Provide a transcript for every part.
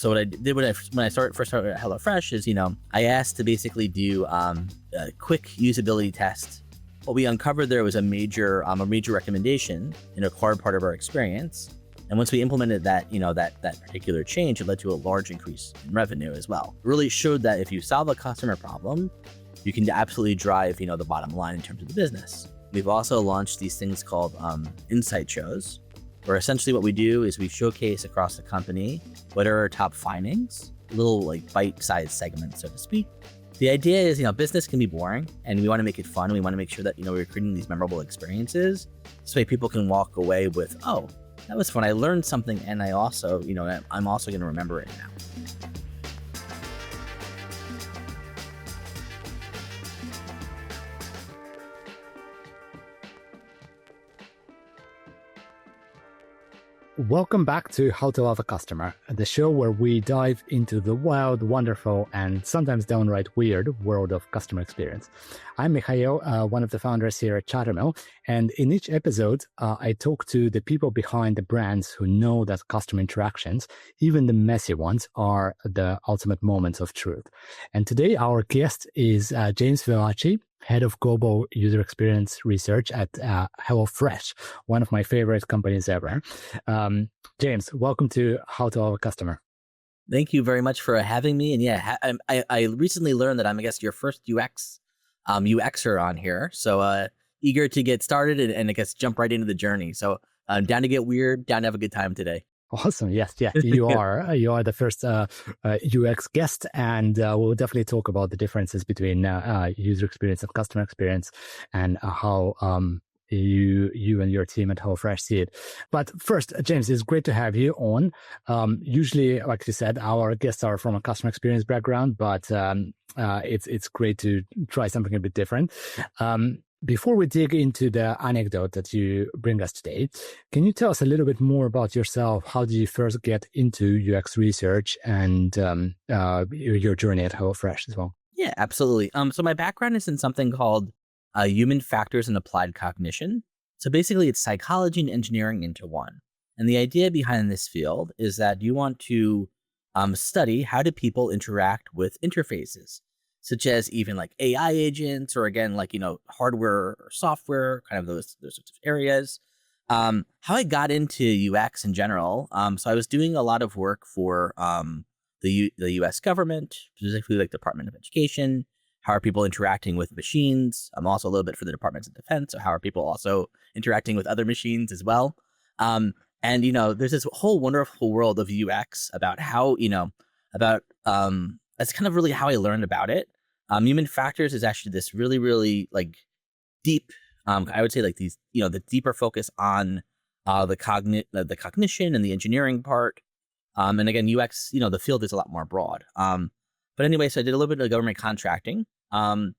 So what I did when I first started at HelloFresh is, I asked to basically do a quick usability test. What we uncovered there was a major recommendation in a core part of our experience. And once we implemented that, that particular change, it led to a large increase in revenue as well. It really showed that if you solve a customer problem, you can absolutely drive, the bottom line in terms of the business. We've also launched these things called insight shows, where essentially what we do is we showcase across the company what are our top findings, little like bite-sized segments, so to speak. The idea is, business can be boring and we want to make it fun. We want to make sure that, we're creating these memorable experiences. This way people can walk away with, oh, that was fun. I learned something. And I also, I'm also going to remember it now. Welcome back to How to Love a Customer, the show where we dive into the wild, wonderful, and sometimes downright weird world of customer experience. I'm Mikhail, one of the founders here at Chattermill, and in each episode, I talk to the people behind the brands who know that customer interactions, even the messy ones, are the ultimate moments of truth. And today, our guest is James Villacci, Head of Global User Experience Research at HelloFresh, one of my favorite companies ever. James, welcome to How to Love a Customer. Thank you very much for having me. And yeah, I recently learned that I'm, I guess, your first UXer on here. So eager to get started and I guess jump right into the journey. So down to get weird, down to have a good time today. Awesome. Yes, you are. You are the first UX guest, and we'll definitely talk about the differences between user experience and customer experience, and how you and your team at HelloFresh see it. But first, James, it's great to have you on. Usually, like you said, our guests are from a customer experience background, but it's great to try something a bit different. Before we dig into the anecdote that you bring us today, can you tell us a little bit more about yourself? How did you first get into UX research and your journey at HelloFresh as well? Yeah, absolutely. So my background is in something called human factors and applied cognition. So basically, it's psychology and engineering into one. And the idea behind this field is that you want to study how do people interact with interfaces, such as even like AI agents, or again, like, hardware or software, kind of those sorts of areas. How I got into UX in general. So I was doing a lot of work for the US government, specifically like Department of Education. How are people interacting with machines? I'm also a little bit for the Departments of Defense. So how are people also interacting with other machines as well? And, there's this whole wonderful world of UX about how, that's kind of really how I learned about it. Human factors is actually this really, really like deep, I would say like these, the deeper focus on the cognition and the engineering part. And again, UX, the field is a lot more broad. But anyway, so I did a little bit of government contracting. Sorry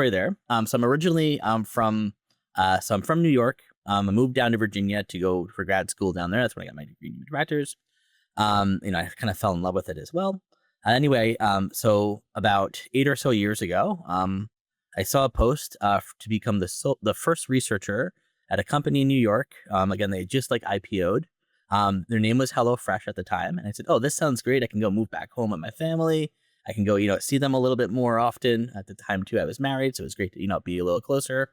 there. So I'm originally from New York. I moved down to Virginia to go for grad school down there. That's when I got my degree in human factors. I kind of fell in love with it as well. Anyway, so about 8 or so years ago, I saw a post to become the first researcher at a company in New York. Again, they just like IPO'd. Their name was HelloFresh at the time. And I said, oh, this sounds great. I can go move back home with my family. I can go, see them a little bit more often. At the time, too, I was married. So it was great to, be a little closer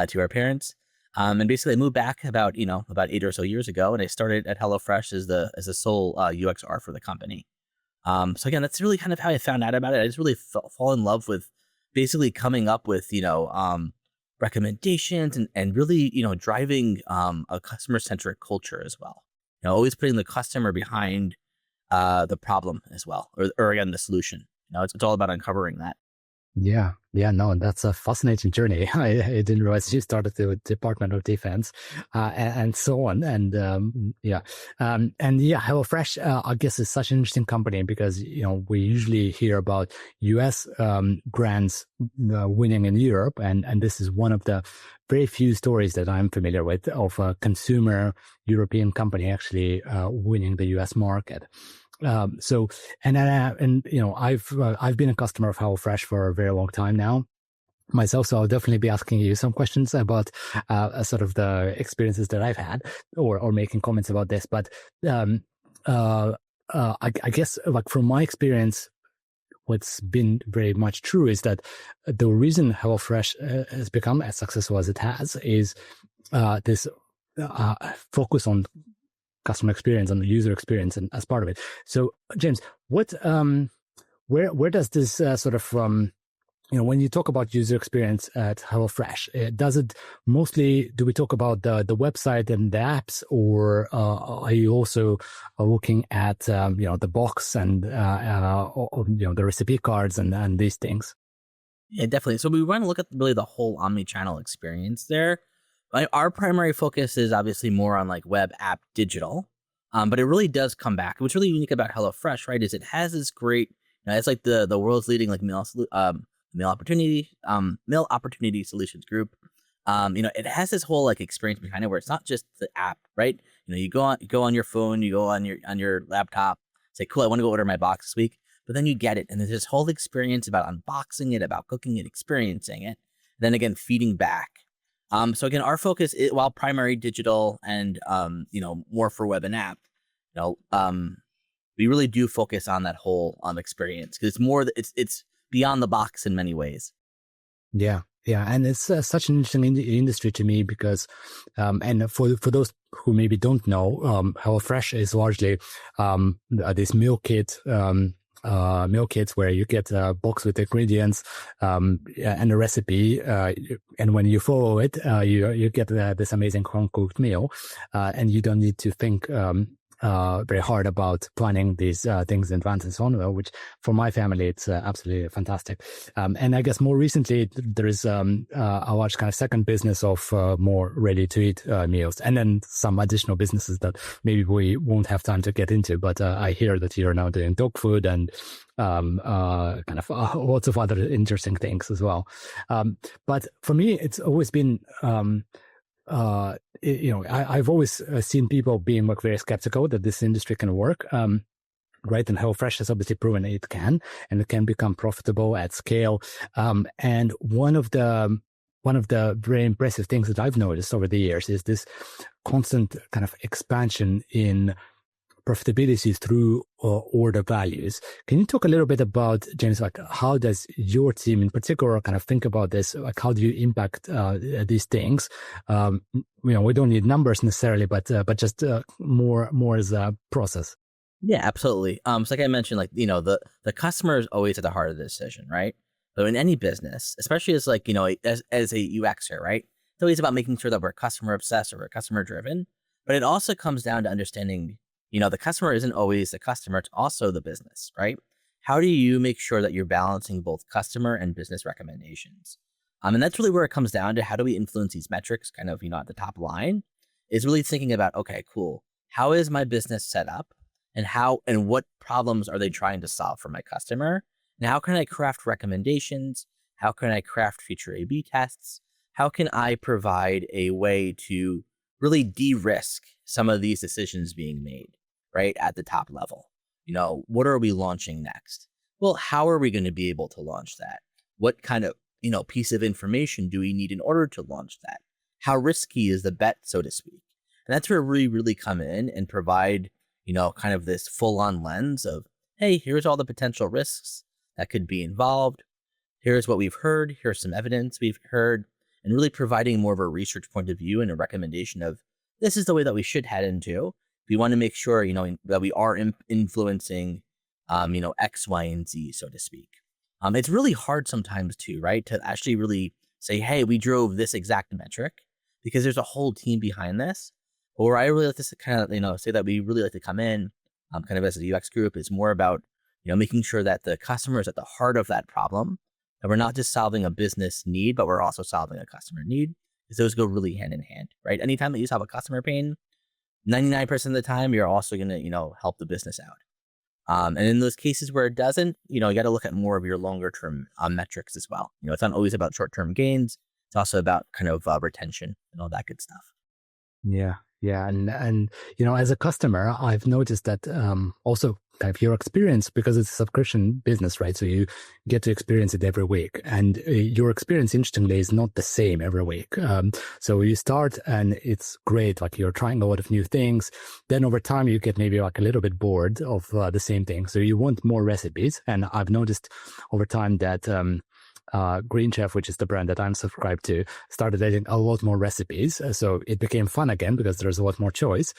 to our parents. And basically, I moved back about 8 or so years ago. And I started at HelloFresh as the sole UXR for the company. So again, that's really kind of how I found out about it. I just really fall in love with basically coming up with, recommendations and really, driving a customer-centric culture as well. Always putting the customer behind the problem as well, or again, the solution. It's all about uncovering that. Yeah, no, that's a fascinating journey. I didn't realize you started with Department of Defense and so on. And HelloFresh, I guess, is such an interesting company because, we usually hear about US brands winning in Europe. And this is one of the very few stories that I'm familiar with of a consumer European company actually winning the US market. I've been a customer of HelloFresh for a very long time now myself, so I'll definitely be asking you some questions about sort of the experiences that I've had, or making comments about this. But I guess like from my experience, what's been very much true is that the reason HelloFresh has become as successful as it has is this focus on customer experience and the user experience, and as part of it. So, James, what where does this sort of when you talk about user experience at HelloFresh, does it mostly, do we talk about the website and the apps, or are you also looking at the box and the recipe cards and these things? Yeah, definitely. So we want to look at really the whole omni-channel experience there. Our primary focus is obviously more on like web, app, digital, but it really does come back. What's really unique about HelloFresh, right, is it has this great, it's like the world's leading like meal opportunity solutions group. It has this whole like experience behind it where it's not just the app, right? You go on your phone, you go on your laptop, say, cool, I want to go order my box this week, but then you get it, and there's this whole experience about unboxing it, about cooking it, experiencing it, then again feeding back. So again, our focus is, while primary digital and more for web and app, we really do focus on that whole experience, because it's more it's beyond the box in many ways. Yeah, and it's such an interesting industry to me because, and for those who maybe don't know, HelloFresh is largely this meal kits where you get a box with ingredients and a recipe, and when you follow it, you get this amazing home cooked meal, and you don't need to think very hard about planning these things in advance and so on, which for my family, it's absolutely fantastic. And I guess more recently, there is a large kind of second business of more ready-to-eat meals, and then some additional businesses that maybe we won't have time to get into. But I hear that you're now doing dog food and kind of lots of other interesting things as well. But for me, it's always been I've always seen people being like very skeptical that this industry can work. Right. And HelloFresh has obviously proven it can, and it can become profitable at scale. And one of the very impressive things that I've noticed over the years is this constant kind of expansion in profitability through order values. Can you talk a little bit about, James, like how does your team in particular kind of think about this? Like how do you impact these things? We don't need numbers necessarily, but just more as a process. Yeah, absolutely. So like I mentioned, like, the customer is always at the heart of the decision, right? So in any business, especially as like, as a UXer, right? It's always about making sure that we're customer obsessed or we're customer driven, but it also comes down to understanding, the customer isn't always the customer, it's also the business, right? How do you make sure that you're balancing both customer and business recommendations? And that's really where it comes down to. How do we influence these metrics kind of, at the top line, is really thinking about, okay, cool. How is my business set up, and what problems are they trying to solve for my customer? And how can I craft recommendations? How can I craft future A/B tests? How can I provide a way to really de-risk some of these decisions being made, right, at the top level? What are we launching next? Well, how are we going to be able to launch that? What kind of, piece of information do we need in order to launch that? How risky is the bet, so to speak? And that's where we really come in and provide, kind of this full-on lens of, hey, here's all the potential risks that could be involved. Here's what we've heard. Here's some evidence we've heard, and really providing more of a research point of view and a recommendation of, this is the way that we should head into. We want to make sure, that we are influencing, X, Y, and Z, so to speak. It's really hard sometimes too, right, to actually really say, hey, we drove this exact metric, because there's a whole team behind this. But where I really like to kind of, say that we really like to come in, kind of as a UX group, is more about, making sure that the customer is at the heart of that problem, and we're not just solving a business need, but we're also solving a customer need, because those go really hand in hand, right? Anytime that you solve a customer pain, 99% of the time, you're also going to, help the business out. And in those cases where it doesn't, you got to look at more of your longer term metrics as well. It's not always about short term gains. It's also about kind of retention and all that good stuff. Yeah. And as a customer, I've noticed that also kind of your experience, because it's a subscription business, right? So you get to experience it every week, and your experience, interestingly, is not the same every week. So you start and it's great, like you're trying a lot of new things. Then over time, you get maybe like a little bit bored of the same thing. So you want more recipes. And I've noticed over time that Green Chef, which is the brand that I'm subscribed to, started adding a lot more recipes. So it became fun again because there's a lot more choice.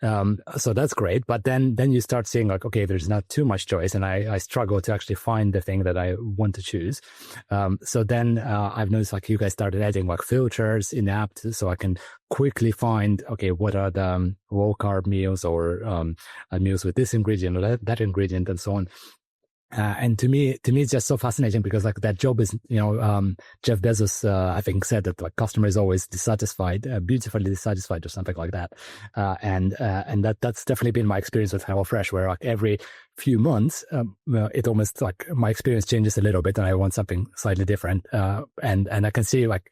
So that's great. But then you start seeing like, okay, there's not too much choice, and I struggle to actually find the thing that I want to choose. So then I've noticed like you guys started adding like filters in app, so I can quickly find, okay, what are the low carb meals or meals with this ingredient or that ingredient and so on. And to me, it's just so fascinating because like that job is, Jeff Bezos, I think said that like customer is always dissatisfied, beautifully dissatisfied or something like that. And that's definitely been my experience with HelloFresh, where like every few months, it almost like my experience changes a little bit and I want something slightly different. And I can see like,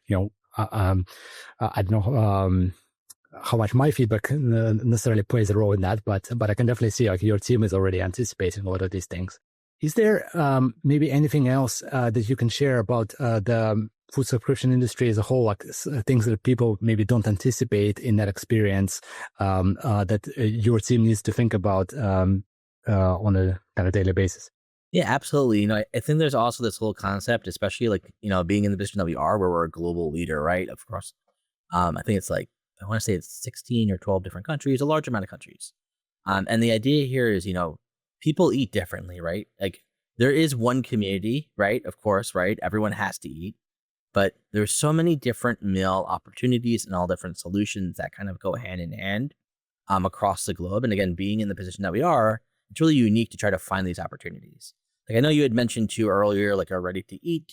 I don't know, how much my feedback necessarily plays a role in that, but I can definitely see like your team is already anticipating a lot of these things. Is there maybe anything else that you can share about the food subscription industry as a whole, like things that people maybe don't anticipate in that experience that your team needs to think about on a kind of daily basis? Yeah, absolutely. I think there's also this whole concept, especially like, being in the position that we are, where we're a global leader, right? Of course. I think it's like, I want to say it's 16 or 12 different countries, a large amount of countries. And the idea here is, people eat differently, right? Like there is one community, right? Of course, right? Everyone has to eat, but there's so many different meal opportunities and all different solutions that kind of go hand in hand across the globe. And again, being in the position that we are, it's really unique to try to find these opportunities. Like I know you had mentioned too earlier, like our ready to eat,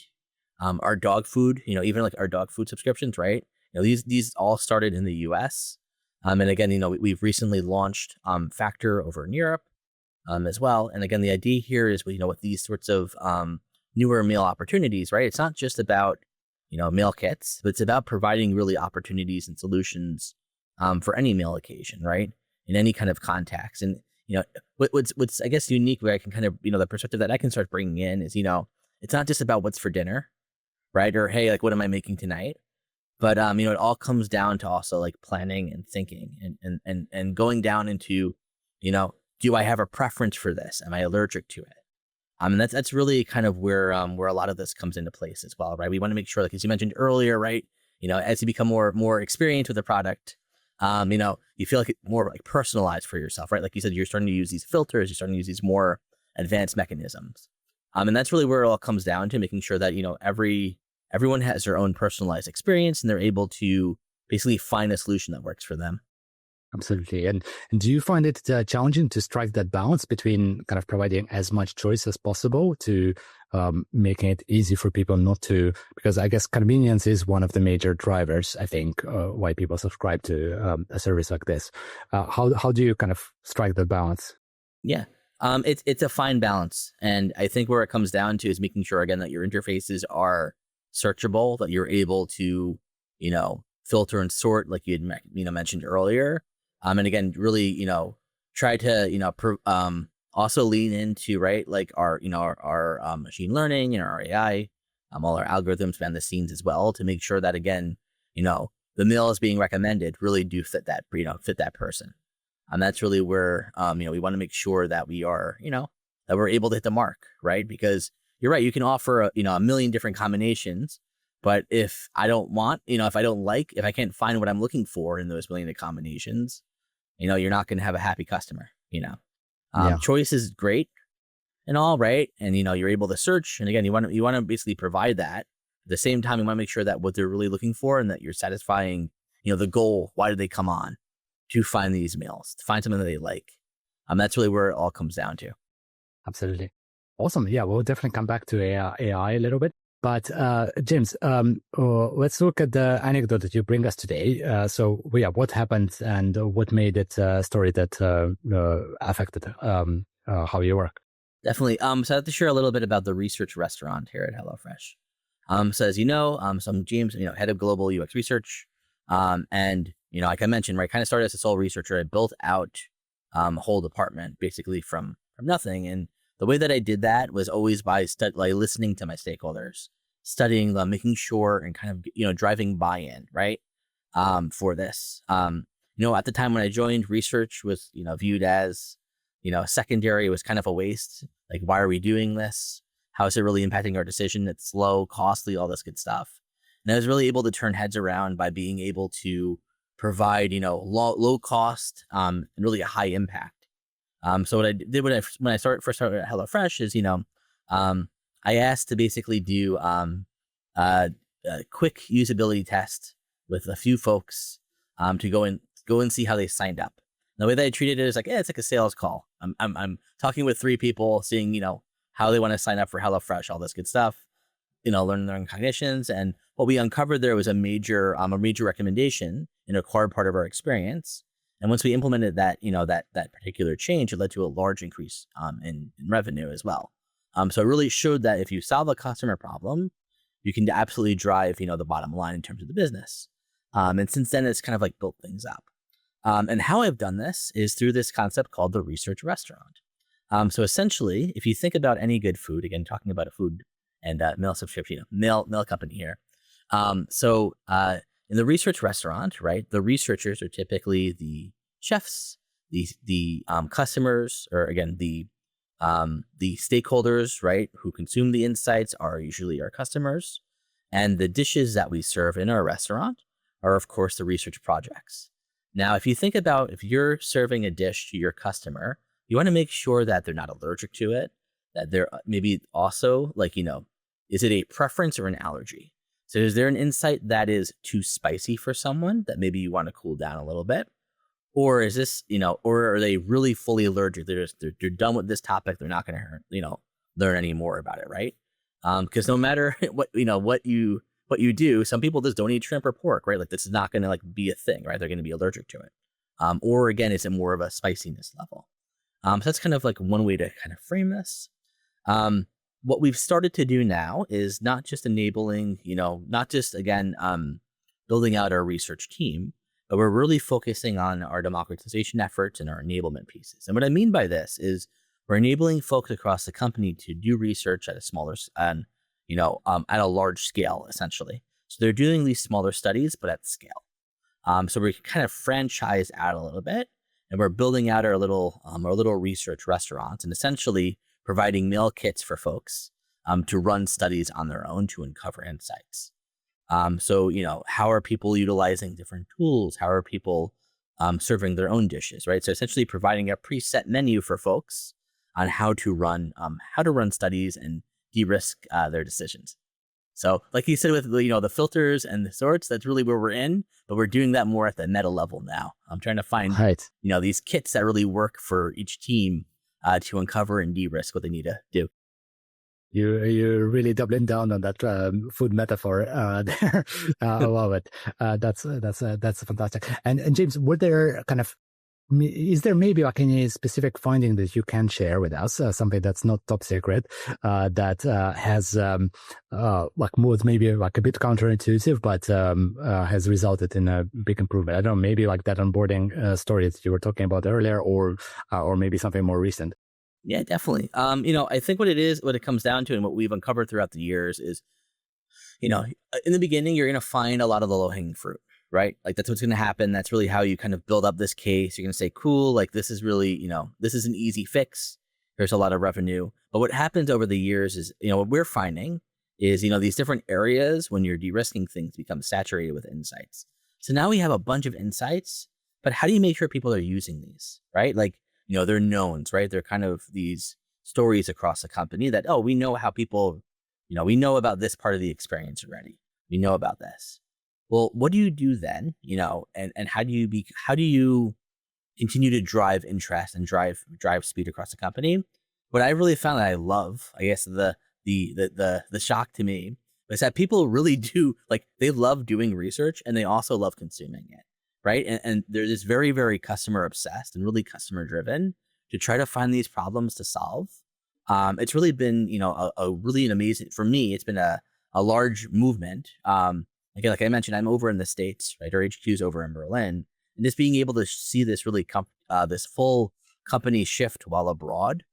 our dog food, even like our dog food subscriptions, right? These all started in the US. And again, we've recently launched Factor over in Europe. As well. And again, the idea here is, with these sorts of newer meal opportunities, right? It's not just about, meal kits, but it's about providing really opportunities and solutions for any meal occasion, right? In any kind of context. And, what's I guess unique where I can kind of, the perspective that I can start bringing in is, it's not just about what's for dinner, right? Or, hey, like, what am I making tonight? But, it all comes down to also like planning and thinking and going down into, do I have a preference for this? Am I allergic to it? And that's really kind of where a lot of this comes into place as well, right? We want to make sure, like as you mentioned earlier, right? As you become more experienced with the product, you feel like it's more like personalized for yourself, right? Like you said, you're starting to use these filters, you're starting to use these more advanced mechanisms, and that's really where it all comes down to making sure that everyone has their own personalized experience and they're able to basically find a solution that works for them. Absolutely. And do you find it challenging to strike that balance between kind of providing as much choice as possible to making it easy for people not to, because I guess convenience is one of the major drivers, I think, why people subscribe to a service like this. How do you kind of strike that balance? Yeah. It's a fine balance. And I think where it comes down to is making sure, again, that your interfaces are searchable, that you're able to, filter and sort like you had mentioned earlier. And again, really, try to, also lean into, right, like our machine learning and our AI, all our algorithms behind the scenes as well, to make sure that, again, the meals being recommended really do fit that, fit that person. And that's really where, we want to make sure that we are, that we're able to hit the mark, right? Because you're right, you can offer, a million different combinations, but if I don't want, if I don't like, if I can't find what I'm looking for in those million of combinations, you're not going to have a happy customer, Yeah. Choice is great and all, right. And, you're able to search. And again, you want to basically provide that. At the same time, you want to make sure that what they're really looking for and that you're satisfying, the goal. Why did they come on? To find these meals, to find something that they like. That's really where it all comes down to. Absolutely. Awesome. Yeah, we'll definitely come back to AI a little bit. But James, let's look at the anecdote that you bring us today. What happened and what made it a story that affected how you work? Definitely. So I have to share a little bit about the research restaurant here at HelloFresh. So as you know, so I'm James, head of global UX research. And like I mentioned, right, kind of started as a sole researcher. I built out a whole department basically from from nothing. And the way that I did that was always by like listening to my stakeholders, studying them, making sure and kind of, driving buy-in, right? For this. At the time when I joined, research was, viewed as, secondary. It was kind of a waste. Like, why are we doing this? How is it really impacting our decision? It's slow, costly, all this good stuff. And I was really able to turn heads around by being able to provide, low cost, and really a high impact. So what I did when I first started at HelloFresh is, I asked to basically do a quick usability test with a few folks to go and see how they signed up. And the way that I treated it is like, it's like a sales call. I'm talking with 3 people, seeing how they want to sign up for HelloFresh, all this good stuff. Learn their own cognitions. And what we uncovered there was a major recommendation in a core part of our experience. And once we implemented that, that particular change, it led to a large increase in revenue as well. So it really showed that if you solve a customer problem, you can absolutely drive, the bottom line in terms of the business. And since then, it's kind of like built things up. And how I've done this is through this concept called the research restaurant. So essentially, if you think about any good food, again, talking about a food and meal subscription, meal company here. In the research restaurant, right, the researchers are typically the chefs, the customers, or again, the stakeholders, right, who consume the insights are usually our customers. And the dishes that we serve in our restaurant are, of course, the research projects. Now, if you think about if you're serving a dish to your customer, you want to make sure that they're not allergic to it, that they're maybe also like, is it a preference or an allergy? So is there an insight that is too spicy for someone that maybe you want to cool down a little bit? Or is this, or are they really fully allergic? They're done with this topic. They're not going to, learn any more about it, right? Because no matter what you do, some people just don't eat shrimp or pork, right? Like this is not going to like be a thing, right? They're going to be allergic to it. Or again, is it more of a spiciness level? So that's kind of like one way to kind of frame this. What we've started to do now is not just enabling, not just again, building out our research team, but we're really focusing on our democratization efforts and our enablement pieces. And what I mean by this is we're enabling folks across the company to do research at a smaller, at a large scale, essentially. So they're doing these smaller studies, but at scale. So we're kind of franchised out a little bit, and we're building out our little research restaurants and essentially providing meal kits for folks to run studies on their own to uncover insights. So, how are people utilizing different tools? How are people serving their own dishes, right? So essentially providing a preset menu for folks on how to run studies and de-risk their decisions. So like you said with, the filters and the sorts, that's really where we're in, but we're doing that more at the meta level now. I'm trying to find, Right. These kits that really work for each team to uncover and de-risk what they need to do. You're really doubling down on that food metaphor there. I love it. That's fantastic. And James, were there is there maybe like any specific finding that you can share with us, something that's not top secret, that has like was maybe like a bit counterintuitive, but has resulted in a big improvement? I don't know, maybe like that onboarding story that you were talking about earlier, or maybe something more recent. Yeah, definitely. I think what it comes down to and what we've uncovered throughout the years is, in the beginning, you're going to find a lot of the low hanging fruit, right? Like that's what's going to happen. That's really how you kind of build up this case. You're going to say, cool, like this is really, this is an easy fix. There's a lot of revenue. But what happens over the years is, what we're finding is, these different areas when you're de-risking things become saturated with insights. So now we have a bunch of insights, but how do you make sure people are using these, right? Like, they're knowns, right? They're kind of these stories across the company that, we know how people, we know about this part of the experience already. We know about this. Well, what do you do then, and how do you continue to drive interest and drive speed across the company? What I really found that I love, I guess the shock to me is that people really do, like, they love doing research and they also love consuming it. Right. And they're just very, very customer obsessed and really customer driven to try to find these problems to solve. It's really been, a really an amazing, for me, it's been a large movement. Again, like I mentioned, I'm over in the States, right? Our HQ is over in Berlin, and just being able to see this really, this full company shift while abroad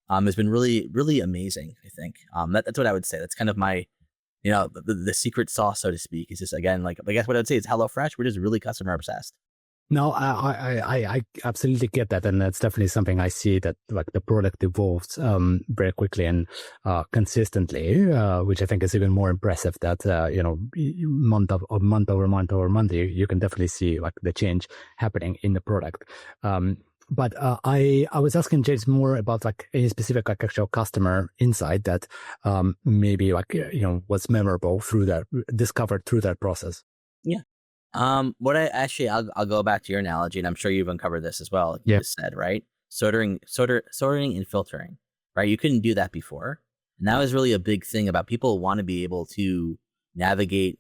has been really, really amazing. I think that's what I would say. That's kind of my, the secret sauce, so to speak, is just, again, like, I guess what I would say is HelloFresh. We're just really customer obsessed. No, I absolutely get that, and that's definitely something I see, that like the product evolves very quickly and consistently, which I think is even more impressive. That month over month, you can definitely see like the change happening in the product. But I was asking James more about like any specific like actual customer insight that maybe like was memorable through that, discovered through that process. Yeah. What I actually, I'll go back to your analogy, and I'm sure you've uncovered this as well. Like you Yeah. just said, right? Sorting and filtering, right? You couldn't do that before, and that was really a big thing about people want to be able to navigate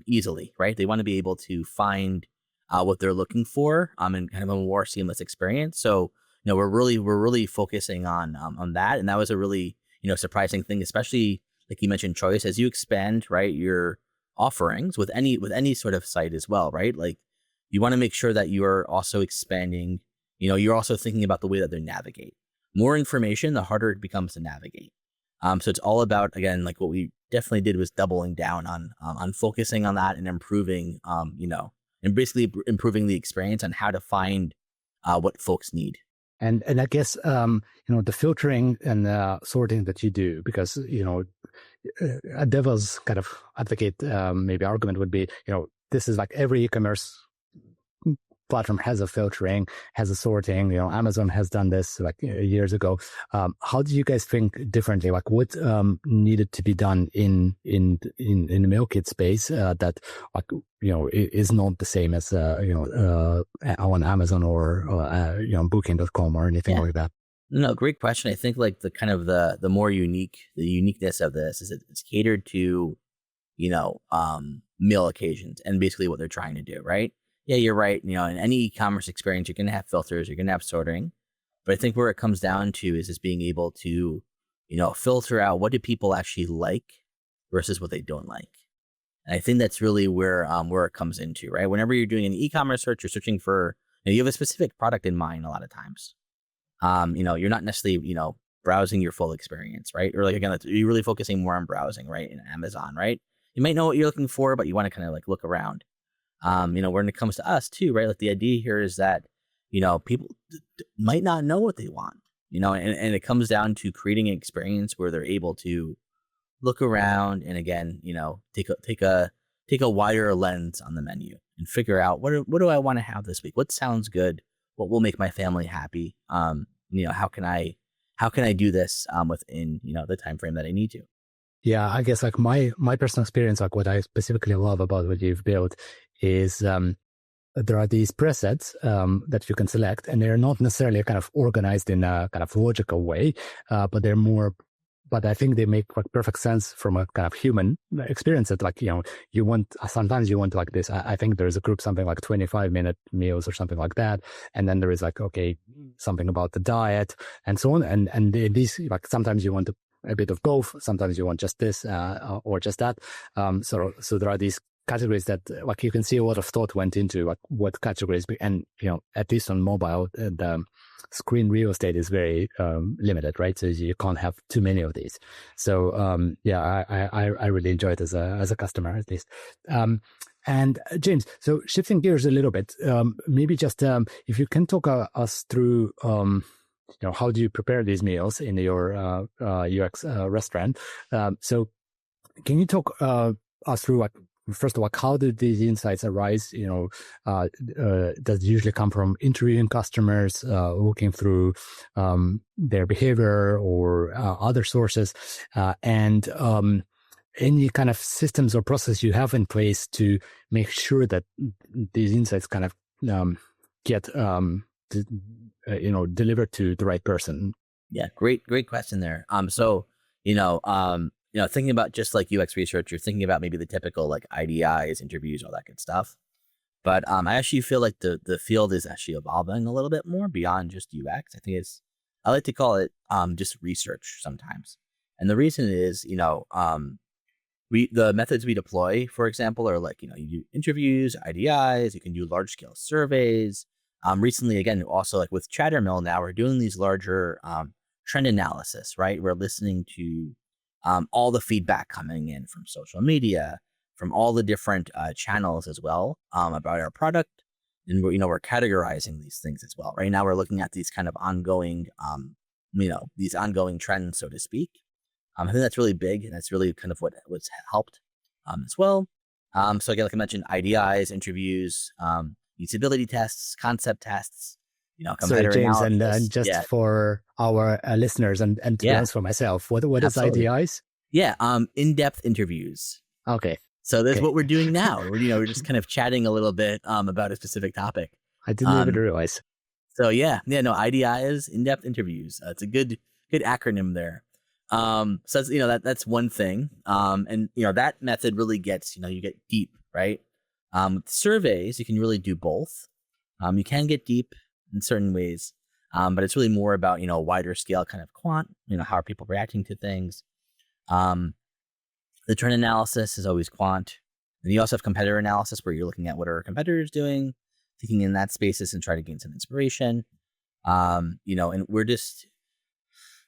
easily, right? They want to be able to find what they're looking for in kind of a more seamless experience. So we're really focusing on that, and that was a really surprising thing, especially like you mentioned, choice as you expand, right? Your offerings with any sort of site as well, right? Like you want to make sure that you're also expanding, you're also thinking about the way that they navigate. More information, the harder it becomes to navigate. So it's all about, again, like what we definitely did was doubling down on focusing on that and improving, and basically improving the experience on how to find what folks need. And I guess the filtering and sorting that you do, because a devil's kind of advocate maybe argument would be, this is like every e-commerce platform has a filtering, has a sorting. Amazon has done this like years ago. How do you guys think differently? Like what needed to be done in the meal kit space that like is not the same as on Amazon or Booking.com or anything like that? No, great question. I think like the kind of the uniqueness of this is it's catered to, meal occasions and basically what they're trying to do, right? Yeah, you're right. In any e-commerce experience, you're going to have filters, you're going to have sorting. But I think where it comes down to is just being able to, filter out what do people actually like versus what they don't like. And I think that's really where it comes into, right? Whenever you're doing an e-commerce search, you're searching for, you have a specific product in mind a lot of times. You're not necessarily, browsing your full experience, right? Or like, again, you're really focusing more on browsing, right? In Amazon, right? You might know what you're looking for, but you want to kind of like look around. When it comes to us too, right? Like the idea here is that, people might not know what they want, and it comes down to creating an experience where they're able to look around and, again, take a wider lens on the menu and figure out what do I want to have this week? What sounds good? What will make my family happy? How can I do this within, the time frame that I need to? Yeah, I guess like my personal experience, like what I specifically love about what you've built is there are these presets that you can select, and they're not necessarily kind of organized in a kind of logical way, but they're more. But I think they make like perfect sense from a kind of human experience. That like you want, sometimes you want like this. I think there's a group something like 25-minute meals or something like that, and then there is like something about the diet and so on. And these, like, sometimes you want a bit of both. Sometimes you want just this or just that. So there are these categories that like you can see a lot of thought went into like what categories, and at least on mobile the screen real estate is very limited, right? So you can't have too many of these. So I really enjoy it as a customer, at least. And James, so shifting gears a little bit, maybe just if you can talk us through how do you prepare these meals in your UX restaurant? So can you talk us through like, first of all, how did these insights arise? Does it usually come from interviewing customers, looking through their behavior or other sources, and any kind of systems or process you have in place to make sure that these insights kind of get delivered to the right person? Yeah, great question there. Thinking about just like UX research, you're thinking about maybe the typical like IDIs, interviews, all that good stuff. But I actually feel like the field is actually evolving a little bit more beyond just UX. I like to call it just research sometimes. And the reason is, the methods we deploy, for example, are like, you do interviews, IDIs, you can do large scale surveys. Recently, again, also like with Chattermill now, we're doing these larger trend analysis, right? We're listening to all the feedback coming in from social media, from all the different channels as well about our product. And we're categorizing these things as well. Right now, we're looking at these kind of ongoing, these ongoing trends, so to speak. I think that's really big, and that's really kind of what's helped as well. So again, like I mentioned, IDIs, interviews, usability tests, concept tests, Sorry, competitor James, and analysis. just Yeah, for our listeners and to be yeah, honest for myself, what is absolutely. IDIs? Yeah, in-depth interviews. Okay, So that's okay. what we're doing now. We're just kind of chatting a little bit about a specific topic. I didn't even Um, realize. so no, IDI is in-depth interviews. It's a good acronym there. So that's, that's one thing. And that method really gets, you get deep, right? With surveys, you can really do both. You can get deep in certain ways, but it's really more about, wider scale kind of quant, how are people reacting to things. The trend analysis is always quant. And you also have competitor analysis where you're looking at what are our competitors doing, thinking in that spaces and try to gain some inspiration. And we're just,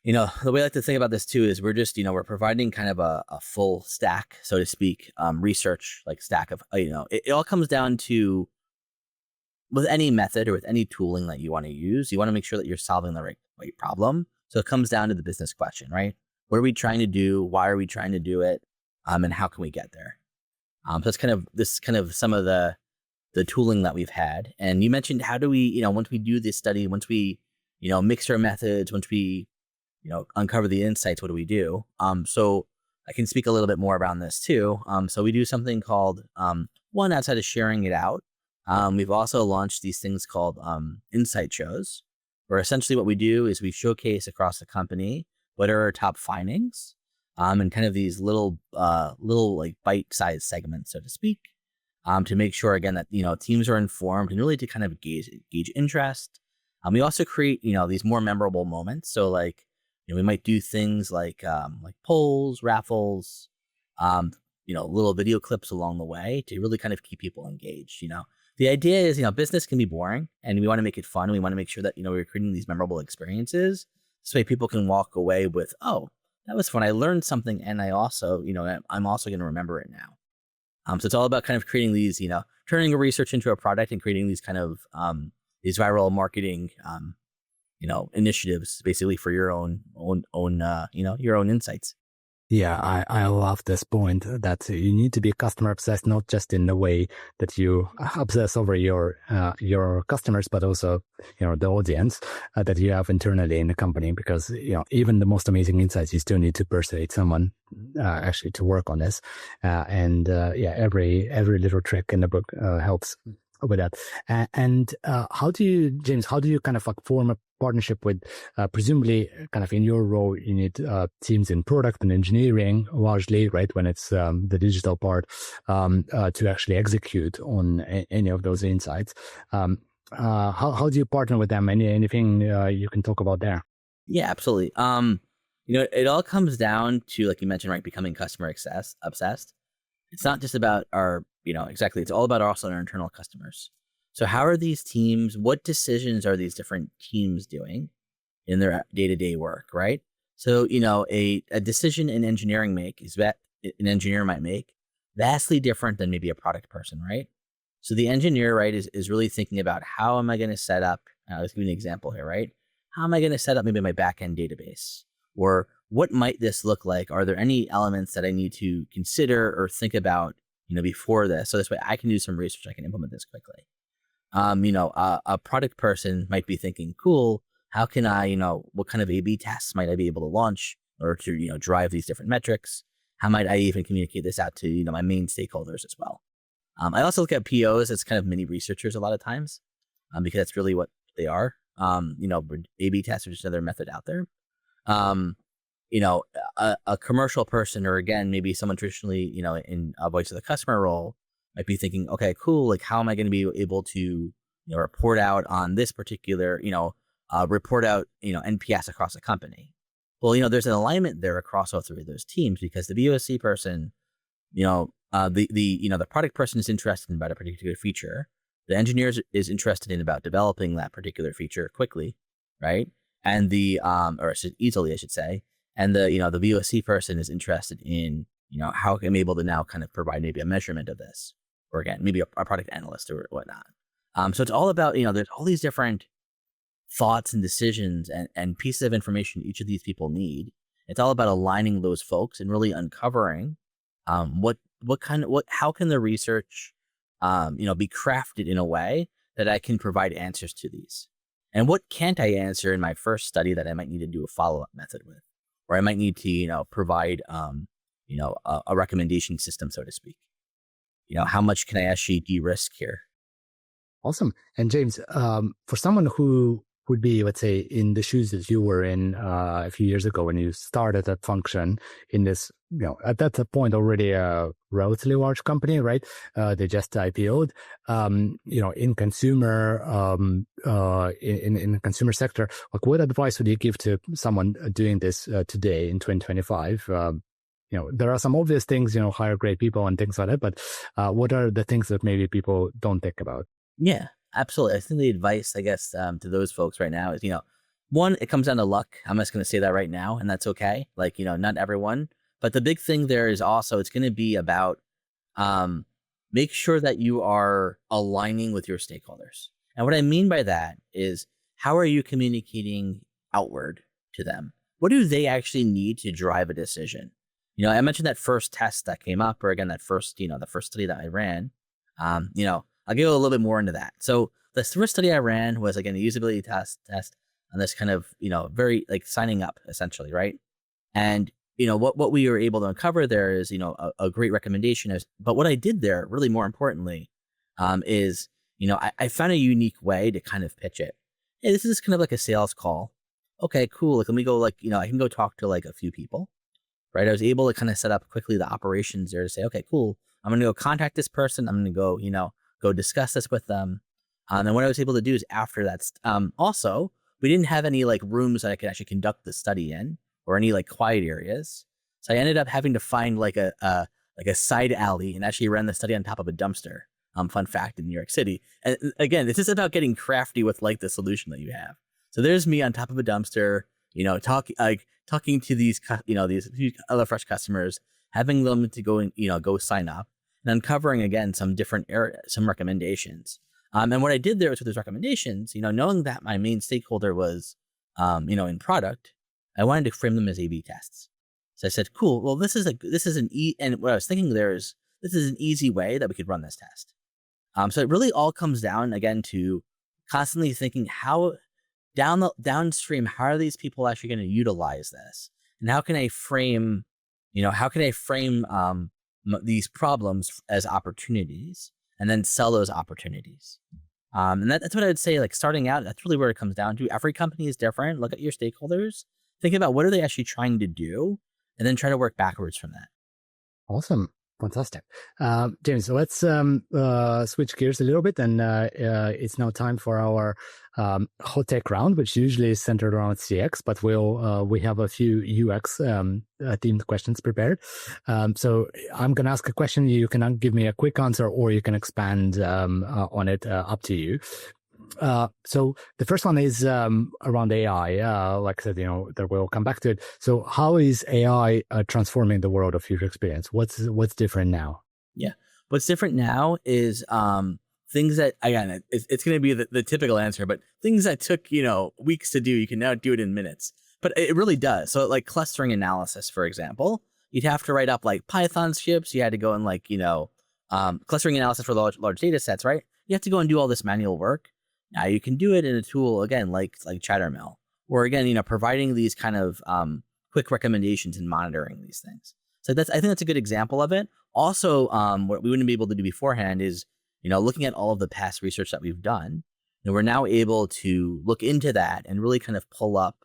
the way I like to think about this too is we're just, we're providing kind of a full stack, so to speak, research like stack of, it all comes down to with any method or with any tooling that you want to use, you want to make sure that you're solving the right problem. So it comes down to the business question, right? What are we trying to do? Why are we trying to do it? And how can we get there? So it's kind of some of the tooling that we've had. And you mentioned, how do we, once we do this study, once we, mix our methods, once we, uncover the insights, what do we do? So I can speak a little bit more around this too. So we do something called, one, outside of sharing it out, we've also launched these things called insight shows, where essentially what we do is we showcase across the company what are our top findings, and kind of these little like bite-sized segments, so to speak, to make sure again that teams are informed and really to kind of gauge interest. We also create these more memorable moments. So like we might do things like polls, raffles, little video clips along the way to really kind of keep people engaged. The idea is, business can be boring and we want to make it fun. We want to make sure that, we're creating these memorable experiences. This way people can walk away with, oh, that was fun. I learned something. And I also, I'm also going to remember it now. So it's all about kind of creating these, turning a research into a product and creating these kind of, these viral marketing, initiatives basically for your own, your own insights. Yeah, I love this point that you need to be customer obsessed, not just in the way that you obsess over your customers, but also, the audience that you have internally in the company, because, even the most amazing insights, you still need to persuade someone actually to work on this. Every little trick in the book helps with that. And how do you, James, kind of like form a partnership with, presumably kind of in your role, you need teams in product and engineering largely, right? When it's the digital part, to actually execute on any of those insights. How do you partner with them? Anything you can talk about there? Yeah, absolutely. It all comes down to, like you mentioned, right, becoming customer obsessed. It's not just about our, exactly. It's all about also our internal customers. So how are these teams, what decisions are these different teams doing in their day-to-day work, right? So, a decision an engineering an engineer might make vastly different than maybe a product person, right? So the engineer, right, is really thinking about how am I going to set up, let's give you an example here, right? How am I going to set up maybe my backend database? Or what might this look like? Are there any elements that I need to consider or think about, before this? So this way I can do some research, I can implement this quickly. A product person might be thinking, cool, how can I, what kind of A/B tests might I be able to launch or to, drive these different metrics? How might I even communicate this out to, my main stakeholders as well? I also look at POs as kind of mini researchers a lot of times, because that's really what they are. A/B tests are just another method out there. A commercial person, or again, maybe someone traditionally, in a voice of the customer role, might be thinking, okay, cool, like how am I going to be able to, report out on this particular, report out, NPS across the company? Well, there's an alignment there across all three of those teams, because the VOC person, the product person is interested in about a particular feature. The engineer is interested in about developing that particular feature quickly, right? and easily, I should say, and the VOC person is interested in, how I'm able to now kind of provide maybe a measurement of this, or again, maybe a product analyst or whatnot. So it's all about, there's all these different thoughts and decisions and pieces of information each of these people need. It's all about aligning those folks and really uncovering how can the research be crafted in a way that I can provide answers to these, and what can't I answer in my first study that I might need to do a follow-up method with, or I might need to provide a recommendation system, so to speak. How much can I actually de-risk here? Awesome. And James, for someone who would be, let's say, in the shoes that you were in a few years ago when you started that function in this, at that point already a relatively large company, right? They just IPO'd. In consumer, in the consumer sector, like what advice would you give to someone doing this today in 2025? There are some obvious things, hire great people and things like that, but what are the things that maybe people don't think about? Yeah, absolutely. I think the advice, I guess, to those folks right now is, one, it comes down to luck. I'm just going to say that right now, and that's okay. Like, not everyone. But the big thing there is also it's going to be about make sure that you are aligning with your stakeholders. And what I mean by that is, how are you communicating outward to them? What do they actually need to drive a decision? I mentioned that first test that came up, or again, that first, the first study that I ran. I'll go a little bit more into that. So the first study I ran was, again, a usability test on this kind of, very like signing up essentially, right? And, what we were able to uncover there is, a great recommendation. But what I did there, really more importantly, is, I found a unique way to kind of pitch it. Hey, this is kind of like a sales call. Okay, cool. Like, let me go, I can go talk to like a few people, right? I was able to kind of set up quickly the operations there to say, okay, cool. I'm going to go contact this person. I'm going to go, go discuss this with them. And what I was able to do is after that, also, we didn't have any like rooms that I could actually conduct the study in, or any like quiet areas. So I ended up having to find like a side alley and actually ran the study on top of a dumpster. Fun fact in New York City. And again, it's just about getting crafty with like the solution that you have. So there's me on top of a dumpster, talking to these HelloFresh customers, having them to go and, go sign up, and uncovering again some different some recommendations. And what I did there was with those recommendations, knowing that my main stakeholder was, in product, I wanted to frame them as A/B tests. So I said, cool. Well, and what I was thinking there is, this is an easy way that we could run this test. So it really all comes down again to constantly thinking how downstream, how are these people actually going to utilize this, and how can I frame these problems as opportunities, and then sell those opportunities. And that's what I would say, like starting out, that's really where it comes down to. Every company is different. Look at your stakeholders, think about what are they actually trying to do, and then try to work backwards from that. Awesome. Fantastic. James, let's switch gears a little bit, and it's now time for our hot take round, which usually is centered around CX, but we have a few UX themed questions prepared. So I'm going to ask a question. You can give me a quick answer, or you can expand on it, up to you. So the first one is around AI. Like I said, that we'll come back to it. So how is AI transforming the world of user experience? What's different now? Yeah, what's different now is things that, again, it's going to be the typical answer, but things that took weeks to do, you can now do it in minutes. But it really does. So like clustering analysis, for example, you'd have to write up like Python scripts. You had to go and like clustering analysis for large data sets, right? You have to go and do all this manual work. Now you can do it in a tool, again, like Chattermill, or again, providing these kind of quick recommendations and monitoring these things. So I think that's a good example of it. Also, what we wouldn't be able to do beforehand is, looking at all of the past research that we've done, we're now able to look into that and really kind of pull up,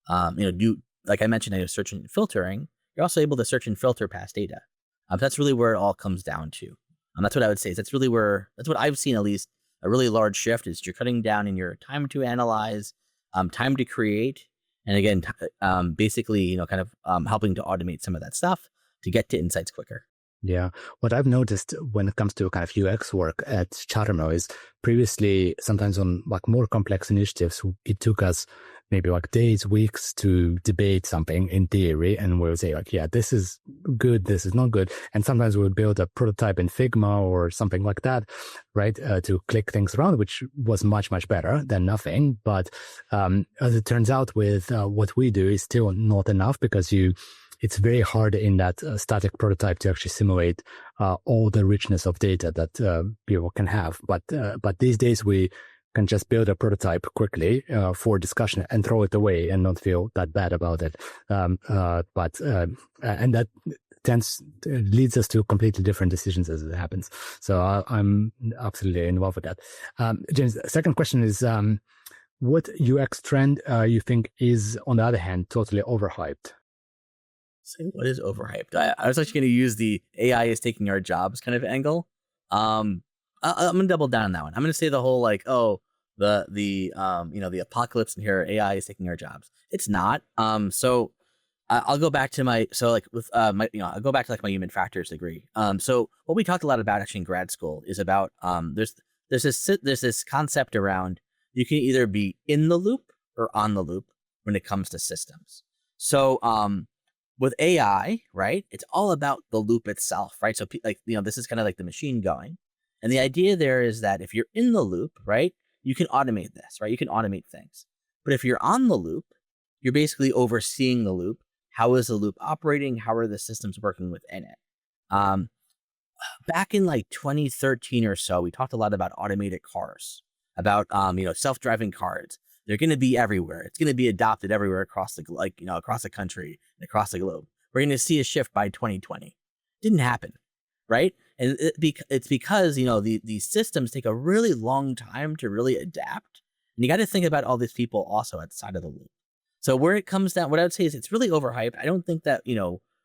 do, like I mentioned, search and filtering. You're also able to search and filter past data. That's really where it all comes down to. That's what I would say. That's what I've seen, at least, a really large shift is you're cutting down in your time to analyze, time to create, and again, basically, kind of helping to automate some of that stuff to get to insights quicker. Yeah. What I've noticed when it comes to kind of UX work at Chattermill is previously, sometimes on like more complex initiatives, it took us maybe like days, weeks to debate something in theory. And we'll say like, yeah, this is good, this is not good. And sometimes we'll build a prototype in Figma or something like that, right? To click things around, which was much, much better than nothing. But as it turns out with what we do is still not enough, because it's very hard in that static prototype to actually simulate all the richness of data that people can have. But these days we can just build a prototype quickly for discussion and throw it away and not feel that bad about it. And that leads us to completely different decisions as it happens. So I'm absolutely involved with that. James, second question is, what UX trend you think is, on the other hand, totally overhyped? Say what is overhyped? I was actually going to use the AI is taking our jobs kind of angle. I'm going to double down on that one. I'm going to say the whole like, oh, the apocalypse in here, AI is taking our jobs. It's not. So I'll go back to my I'll go back to like my human factors degree. So what we talked a lot about actually in grad school is about there's this concept around you can either be in the loop or on the loop when it comes to systems. So with AI, right, it's all about the loop itself, right? So this is kind of like the machine going. And the idea there is that if you're in the loop, right, you can automate this, right? You can automate things. But if you're on the loop, you're basically overseeing the loop. How is the loop operating? How are the systems working within it? Back in like 2013 or so, we talked a lot about automated cars, about self-driving cars. They're going to be everywhere. It's going to be adopted everywhere across the across the country and across the globe. We're going to see a shift by 2020. Didn't happen, right? And it's because these systems take a really long time to really adapt, and you got to think about all these people also outside of the loop. So where it comes down, what I would say is it's really overhyped. I don't think that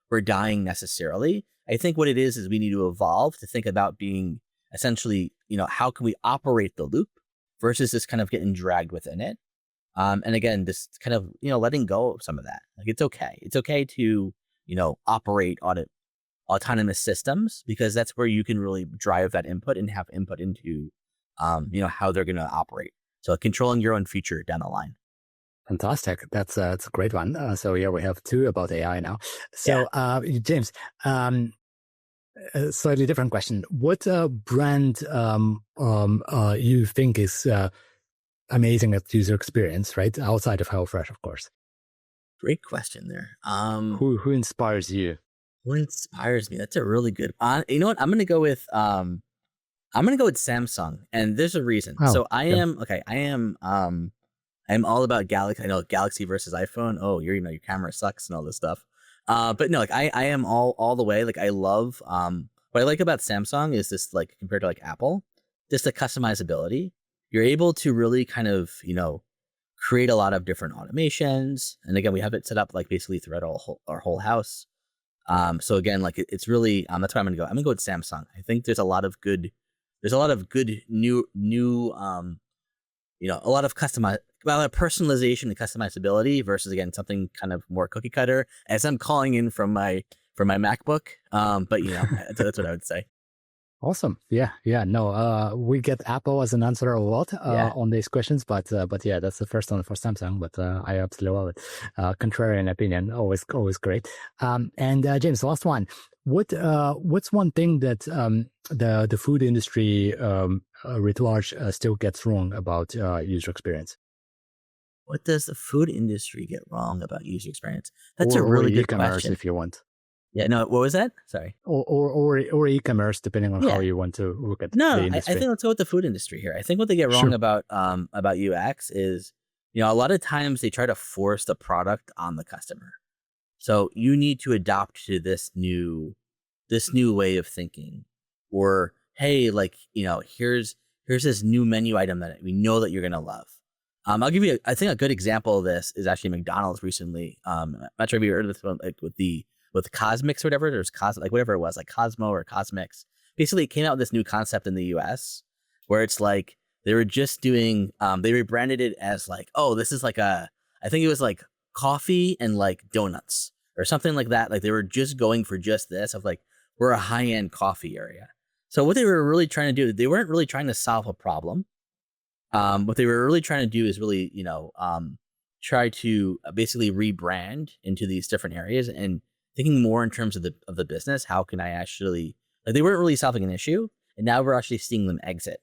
we're dying necessarily. I think what it is we need to evolve to think about being essentially how can we operate the loop versus just kind of getting dragged within it. And again, this kind of, letting go of some of that. Like, it's okay. It's okay to, operate autonomous systems, because that's where you can really drive that input and have input into, how they're going to operate. So controlling your own future down the line. Fantastic. That's a great one. So yeah, we have two about AI now. So James, a slightly different question. What brand you think is amazing at user experience, right? Outside of HelloFresh, of course. Great question there. Who inspires you? Who inspires me? That's a really good. You know what? I'm gonna go with Samsung, and there's a reason. Oh, so I am I'm all about Galaxy. I know Galaxy versus iPhone. Oh, your camera sucks and all this stuff. But no, like I am all the way. Like, I love what I like about Samsung is this, like, compared to like Apple, just the customizability. You're able to really kind of, create a lot of different automations. And again, we have it set up like basically throughout our whole house. So again, like it's really, that's why I'm going to go with Samsung. I think there's a lot of good new, a lot of personalization and customizability versus, again, something kind of more cookie cutter, as I'm calling in from my MacBook. But that's what I would say. Awesome. Yeah. No, we get Apple as an answer a lot on these questions, but yeah, that's the first one for Samsung. But I absolutely love it. Contrarian opinion, always great. And James, last one. What's one thing that the food industry writ large still gets wrong about user experience? What does the food industry get wrong about user experience? That's a really good question. If you want. Yeah, no, what was that? Sorry. Or e-commerce, depending on how you want to look at the industry. I think let's go with the food industry here. I think what they get wrong about UX is, a lot of times they try to force the product on the customer. So you need to adopt to this new way of thinking, or hey, like, here's this new menu item that we know that you're gonna love. I'll give you, I think a good example of this is actually McDonald's recently. I'm not sure if you heard of this one, like with Cosmix or whatever. There's whatever it was, like Cosmo or Cosmix. Basically, it came out with this new concept in the US where it's like they were just doing, they rebranded it as like, oh, this is like I think it was like coffee and like donuts or something like that. Like, they were just going for just this of like, we're a high-end coffee area. So what they were really trying to do, they weren't really trying to solve a problem. What they were really trying to do is really, try to basically rebrand into these different areas and thinking more in terms of the business. How can I actually, like, they weren't really solving an issue, and now we're actually seeing them exit.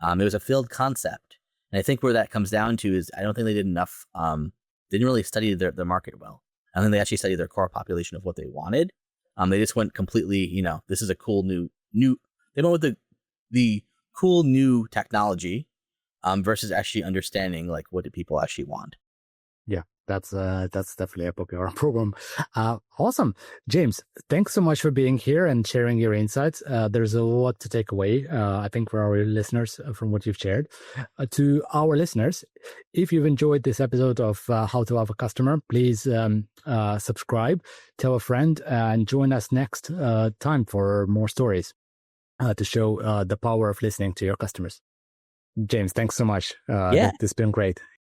It was a failed concept, and I think where that comes down to is I don't think they did enough. They didn't really study their market well. I don't think they actually studied their core population of what they wanted. They just went completely, this is a cool new. They went with the cool new technology, versus actually understanding like what do people actually want. Yeah, that's definitely a popular problem. Awesome. James, thanks so much for being here and sharing your insights. There's a lot to take away, I think, for our listeners from what you've shared. To our listeners, if you've enjoyed this episode of How to Love a Customer, please subscribe, tell a friend, and join us next time for more stories to show the power of listening to your customers. James, thanks so much. Yeah. This has been great.